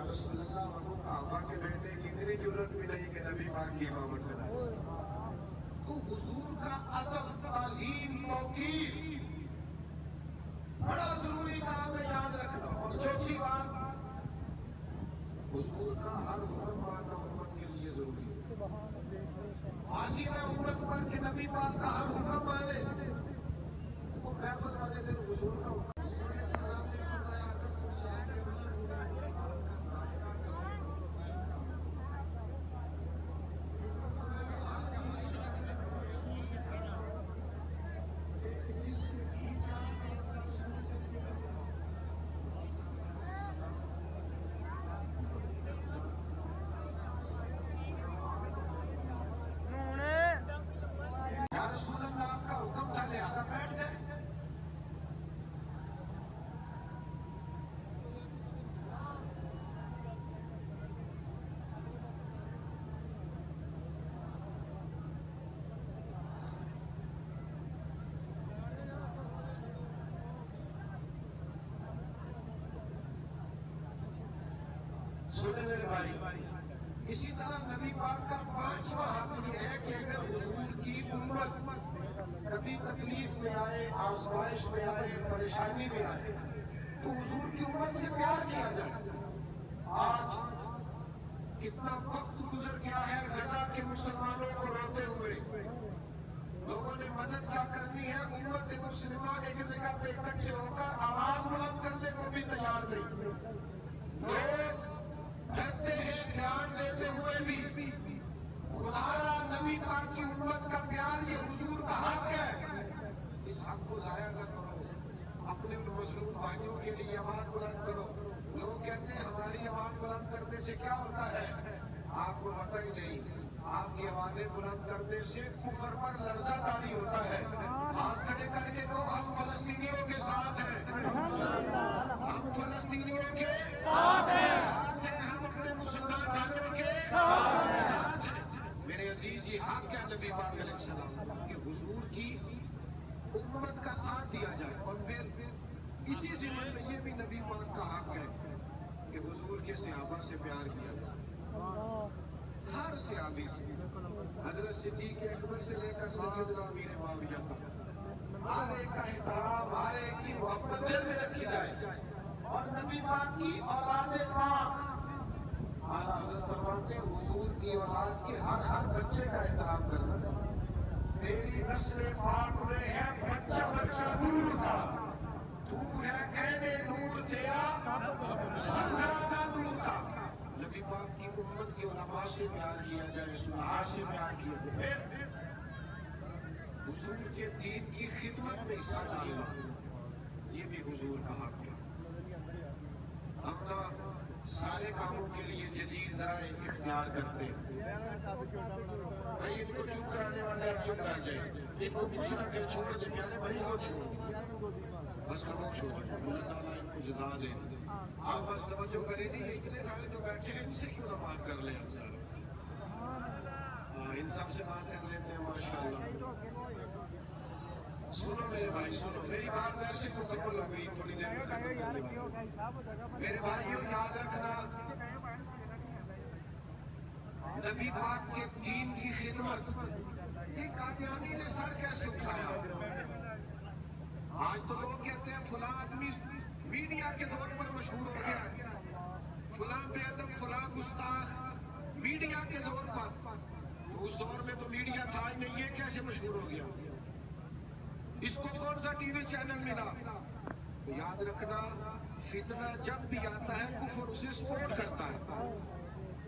رسول اللہ ابو قحافہ کے بیٹے کی اتنی جرت بھی نہیں کہ نبی پاک کی امامت کرائے. تو حضور کا ادب، تعظیم، توقیر بڑا ضروری کام ہے، یاد رکھنا. اور چوتھی بات، حضور کا ہر حکم ماننا امت کے لیے ضروری ہے. واجب ہے امت پر کہ نبی پاک کا ہر حکم مانے. وہ محفل والے دن حضور کا حکم رسول اللہ کا حکم تھا، لہذا بیٹھ گئے. سنیں میرے بھائی، اسی طرح نبی پاک کا پانچواں حق یہ ہے کہ اگر حضور کی امت کبھی تکلیف میں آئے، آزمائش میں آئے، پریشانی میں آئے تو حضور کی امت سے پیار کیا جائے. آج کتنا وقت گزر گیا ہے غزہ کے مسلمانوں کو روتے ہوئے. لوگوں نے مدد کیا کرنی ہے، امت مسلمہ ایک جگہ پہ اکٹھے ہو کر آواز بلند کرنے کو بھی تیار نہیں. لوگ ڈرتے ہیں دھیان دیتے ہوئے بھی. خدا را نبی پاک کی امت کا پیار یہ حضور کا حق ہے، اس حق کو ضائع نہ کرو. اپنے ان مظلوم بھائیوں کے لیے آواز بلند کرو. لوگ کہتے ہیں ہماری آواز بلند کرنے سے کیا ہوتا ہے، آپ کو پتہ ہی نہیں. آپ کی آوازیں بلند کرنے سے کفر پر لرزہ طاری ہوتا ہے. آپ کھڑے کر کے کہو ہم فلسطینیوں کے ساتھ ہیں، ہم فلسطینیوں کے ساتھ ہیں، ہم اپنے مسلمان بھائیوں کے ساتھ ہیں. میرے عزیز یہ حق ہے نبی پاک علیہ السلام کہ حضور کی امت کا ساتھ دیا جائے. اور پھر اسی ضمن میں یہ بھی نبی پاک کا حق ہے کہ حضور کے صحابہ سے پیار کیا جائے. ہر صحابی سے، حضرت صدیق اکبر سے لے کر سیدنا امیر معاویہ تک، ہر ایک کا احترام، ہر ایک کی محبت دل میں رکھی جائے. اور نبی پاک کی اولاد پاک، اعلیٰ حضرت فرماتے ہیں حضور کی اولاد کے ہر بچے کا احترام کرنا. تیری نسل پاک میں ہے بچہ بچہ نور کا، تو ہے عین نور تیرا سب گھرانہ نور کا. نبی پاک کی امت کے علماء سے پیار کیا جائے، صلحاء سے پیار کیا جائے. پھر حضور کے دین کی خدمت میں حصہ ڈالنا یہ بھی حضور کا حق ہے. اپنا سارے کاموں کے لیے جدید ذرائع اختیار کرتے ہیں. بھائی ان کو چپ کرانے والے اب چپ کر جائیں، ان کو پوچھنا کہ چھوڑ دیں، پیارے بھائی وہ چھوڑ بس کرو چھوڑ. اللہ تعالیٰ ان کو جزا دے. آپ بس توجہ کریں نہیں، اتنے سارے جو بیٹھے ہیں ان سے کیوں نہ بات کر لیں. ہم سارے ان سب سے بات کر لیتے ہیں ماشاءاللہ. سنو میرے بھائی سنو، میری بات ویسے مکمل ہو گئی، تھوڑی دیر میں ختم کرنے والا. میرے بھائیوں یاد رکھنا، نبی پاک کے دین کی خدمت یہ قادیانی نے سر کیسے اٹھایا. آج تو لوگ کہتے ہیں فلاں آدمی میڈیا کے دور پر مشہور ہو گیا، فلاں بے ادب، فلاں گستاخ میڈیا کے دور پر. تو اس دور میں تو میڈیا تھا ہی نہیں، یہ کیسے مشہور ہو گیا، اس کو کون سا ٹی وی چینل ملا. تو یاد رکھنا فتنہ جب بھی آتا ہے کفر اسے سپورٹ کرتا ہے.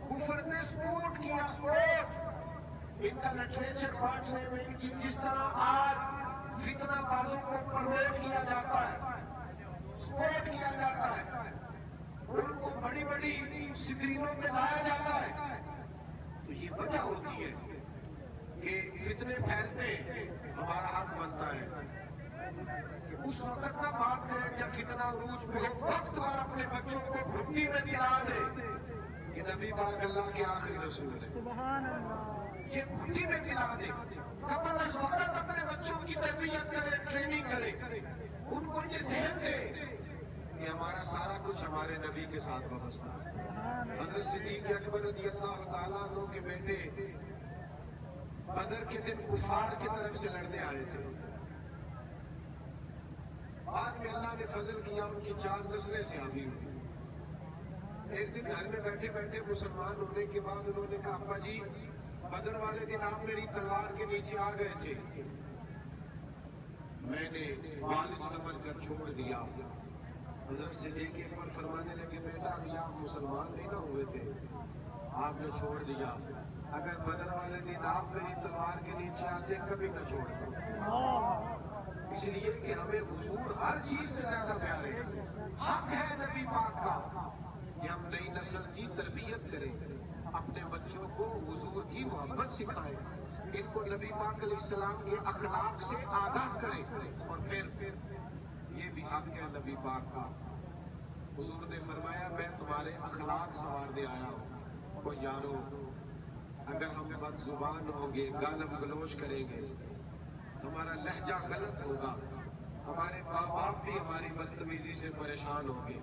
کفر نے سپورٹ کیا، سپورٹ ان کا لٹریچر بانٹنے میں، ان کی جس طرح آج فتنہ بازوں کو پروموٹ کیا جاتا ہے، سپورٹ کیا جاتا ہے، ان کو بڑی بڑی سکرینوں پہ لایا جاتا ہے. تو یہ وجہ ہوتی ہے کہ فتنے پھیلتے ہمارا حق بنتا ہے کہ اس وقت نہ بات کریں جب فتنہ عروج پہ ہو. وقت پر اپنے بچوں کو گھٹی میں پلا دے کہ نبی پاک اللہ کے آخری رسول ہے، یہ گھٹی میں پلا دے. قبل از وقت اپنے بچوں کی تربیت کرے، ٹریننگ کرے، ان کو یہ ذہن دے کہ ہمارا سارا کچھ ہمارے نبی کے ساتھ وابستہ ہے۔ حضرت صدیق اکبر رضی اللہ تعالیٰ عنہ کے بیٹے بدر کے دن کفار کی طرف سے لڑنے آئے تھے، بعد میں اللہ نے فضل کیا، ان کی 4 نسلیں صحابی ہوئی۔ ایک دن گھر میں بیٹھے بیٹھے مسلمان ہونے کے بعد انہوں نے کہا ابا جی بدر والے دن آپ میری تلوار کے نیچے آ گئے تھے، میں نے والد سمجھ کر چھوڑ دیا۔ حضرت صدیق اکبر فرمانے لگے بیٹا ابھی آپ مسلمان نہیں نہ ہوئے تھے، آپ نے چھوڑ دیا، اگر بدر والے دن آپ میری تلوار کے نیچے آتے کبھی نہ چھوڑتے، اس لیے کہ ہمیں حضور ہر چیز سے زیادہ پیارے ہیں۔ حق ہے نبی پاک کا کہ ہم نئی نسل کی تربیت کریں، اپنے بچوں کو حضور کی محبت سکھائیں، ان کو نبی پاک علیہ السلام کے اخلاق سے آگاہ کریں، اور پھر یہ بھی حق ہے نبی پاک کا۔ حضور نے فرمایا میں تمہارے اخلاق سنوارنے آیا ہوں، کو یارو اگر ہم بد زبان ہوں گے، گالم گلوچ کریں گے، ہمارا لہجہ غلط ہوگا، ہمارے ماں باپ بھی ہماری بدتمیزی سے پریشان ہوں گے،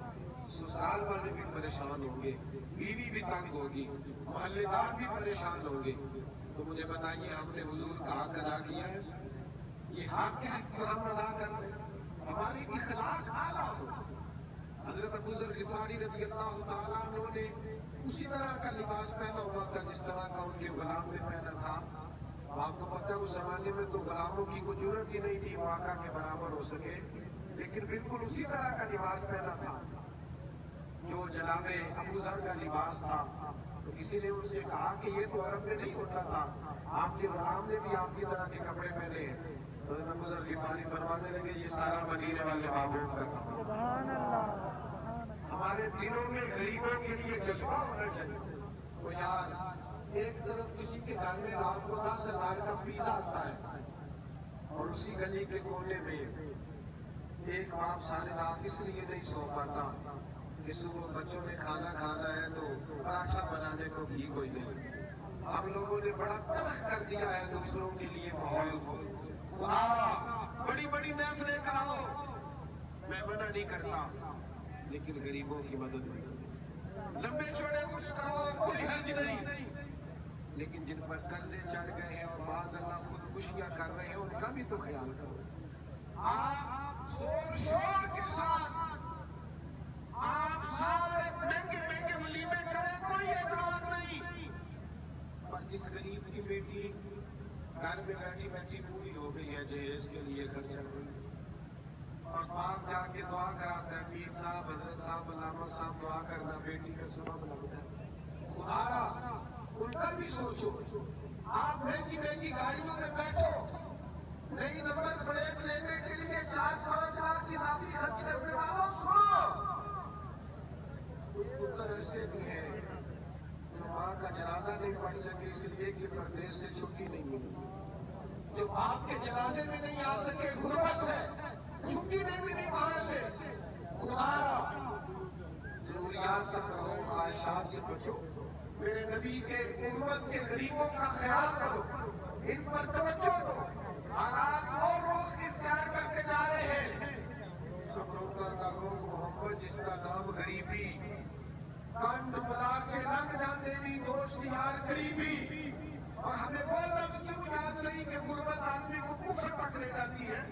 سسرال والے بھی پریشان ہوں گے، بیوی بھی تنگ ہوگی، محلے دار بھی پریشان ہوں گے، تو مجھے بتائیے ہم نے حضور کا حق ادا کیا ہے؟ یہ حق ہے کہ ہم ادا کر لیں، ہمارے اخلاق اعلیٰ ہو۔ حضرت ابو ذر غفاری رضی اللہ تعالیٰ عنہ نے اسی طرح کا لباس پہنا ہوا تھا جس طرح کا ان کے غلام نے پہنا تھا۔ آپ کو پتہ ہے اس زمانے میں تو غلاموں کی کوئی ضرورت ہی نہیں تھی وہ آقا کے برابر ہو سکے، لیکن بالکل اسی طرح کا لباس پہنا تھا جو جناب ابو ذر کا لباس تھا۔ تو کسی نے ان سے کہا کہ یہ تو عرب میں نہیں ہوتا تھا، آپ کے غلام نے بھی آپ کی طرح کے کپڑے پہنے ہیں۔ تو ابو ذر غفاری فرمانے لگے یہ سارا مدینے والے بابوں کا کام۔ سبحان اللہ۔ ہمارے دلوں میں غریبوں کے لیے جذبہ ہونا چاہیے۔ تو یار ایک طرف کسی کے گھر میں رات کو 10,000 کا پیزا آتا ہے اور اسی گلی کے کونے میں ایک باپ ساری رات اس لیے نہیں سو پاتا کہ صبح بچوں نے کھانا کھانا ہے تو پراٹھا بنانے کو بھی کوئی نہیں۔ ہم لوگوں نے بڑا تلخ کر دیا ہے دوسروں کے لیے ماحول کو۔ خدا بڑی بڑی محفلیں کراؤ، میں منع نہیں کرتا، لیکن غریبوں کی مدد نہیں، لمبے چوڑے عرس کرو کوئی حرج نہیں، لیکن جن پر قرضے چڑھ گئے ہیں اور بعض اللہ خودکشیاں کر رہے ہیں ان کا بھی تو خیال کرو۔ آپ زور شور کے ساتھ آپ سارے مہنگے مہنگے ولیمے کریں، کوئی اعتراض نہیں، پر جس غریب کی بیٹی گھر میں بیٹھی بیٹھی پوری ہو گئی ہے جہیز کے لیے خرچہ ہوئی اور باپ جا کے دعا کراتا ہے، پیر صاحب حضرت صاحب علامہ صاحب دعا کرنا بیٹی کا سبب لگتا ہے، خدا ان کا بھی سوچو۔ آپ مہنگی مہنگی گاڑیوں میں بیٹھو، نئی نمبر پلیٹ لینے کے لیے 4-5 لاکھ اضافی خرچ کرنے والوں سنو، کچھ پتر ایسے بھی ہیں جو ماں کا جنازہ نہیں پڑھ سکے اس لیے کہ پردیس سے چھٹی نہیں ملی، جو باپ کے جنازے میں نہیں آ سکے غربت ہے، چھٹی نہیں ملی وہاں سے۔ خدا ضروریات تک رہو، خواہشات سے بچو، میرے نبی کے امت کے غریبوں کا خیال کرو، ان پر توجہ دو۔ حالات اور روز اختیار کرتے جا رہے ہیں، سب روکا کا روگ محمد جس کا نام غریبی، کنڈ بلا کے رنگ جاتے بھی دوست یار قریبی، اور ہمیں وہ لفظ کیوں یاد نہیں کہ غربت آدمی کو کفر تک لے جاتی ہے۔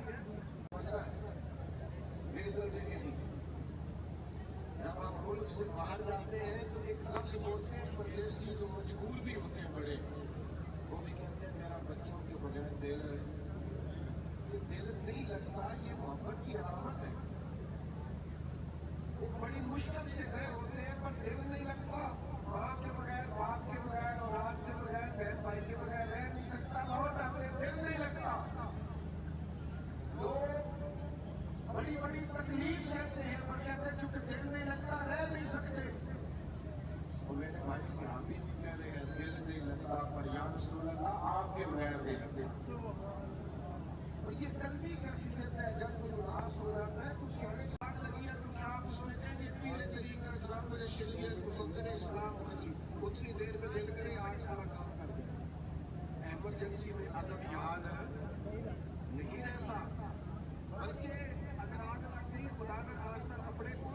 جب آپ ملک سے باہر جاتے ہیں تو ایک لفظ بولتے ہیں پردیسی جو مجبور بھی ہوتے ہیں بڑے، وہ بھی کہتے ہیں میرا بچوں کے بغیر دل نہیں لگتا، یہ محبت کی علامت ہے۔ وہ بڑی مشکل سے گئے ہوتے ہیں پر دل نہیں لگتا، ماں کے بغیر باپ کے بغیر اولاد کے بغیر بہن بھائی کے بغیر رہ نہیں سکتا، لوٹ آتے دل نہیں لگتا۔ لوگ بڑی بڑی تکلیف سہتے ہیں پر کہتے ہیں چونکہ دل نہیں لگتا رہ نہیں سکتے۔ اور میرے بھائی صحابی بھی کہہ رہے ہیں دل نہیں لگتا پر یا رسول اللہ آپ کے بغیر نہیں لگتے۔ اور یہ قلبی کیفیت ہے، جب کوئی اداس ہو جاتا ہے کچھ سیانے ساتھ لگی ہے تو کیا آپ اس میں کہیں گے پیرے طریقہ جناب میرے شریعت مفکر اسلام حضرت اتنی دیر میں دل کرے آج والا کام کر دیں۔ ایمرجنسی میں ادب یاد نہیں رہتا، بلکہ اگر آگ لگ گئی خدا نہ خواستہ کپڑے کو